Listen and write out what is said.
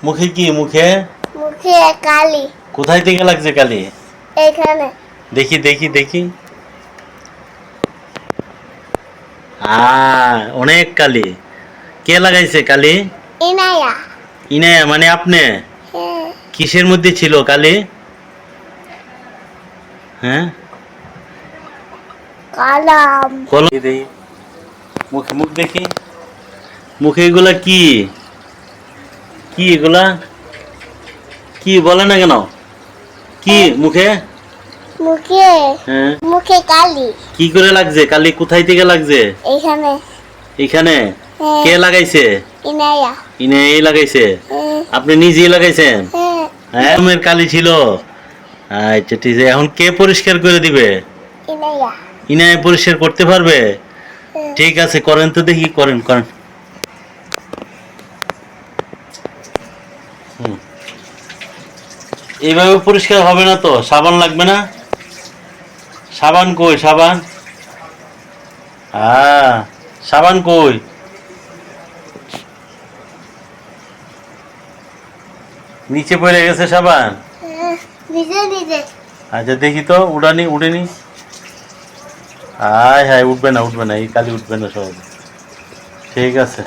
মুখে কি মুখে? মুখে কালি। কোথায় থেকে লাগছে কালি? এখানে। দেখি দেখি দেখি। অনেক কালি। কে লাগাইছে কালি? ইনায়া। ইনায়া মানে আপনি? হ্যাঁ। কিসের মধ্যে ছিল কালি? হ্যাঁ, কলম। কলম দেখি। মুখে মুখ দেখি। মুখে এগুলা কি? কি এগুলা? কি বলে না কেন? কি মুখে? মুখে। হ্যাঁ, মুখে কালি। কি করে লাগছে কালি? কোথায় থেকে লাগছে? এখানে। এখানে? হ্যাঁ। কে লাগাইছে? ইনায়া। ইনাই লাগাইছে? হ্যাঁ। আপনি নিজেই লাগাইছেন? হ্যাঁ। হ্যাঁ, রুমের কালি ছিল। আচ্ছা ঠিক আছে, এখন কে পরিষ্কার করে দিবে? ইনায়া। ইনাই পরিষ্কার করতে পারবে? হ্যাঁ। ঠিক আছে, করেন তো দেখি, করেন করেন। এইভাবে পরিষ্কার হবে না তো? সাবান লাগবে না? সাবান কই সাবান? সাবান কই? নিচে পড়ে গেছে সাবান? হ্যাঁ, নিজে নিজে। আচ্ছা দেখি তো, উড়ানি উঠেনি। হায় হায়, উঠবে না উঠবে না, এই কালি উঠবে না সহজে। ঠিক আছে।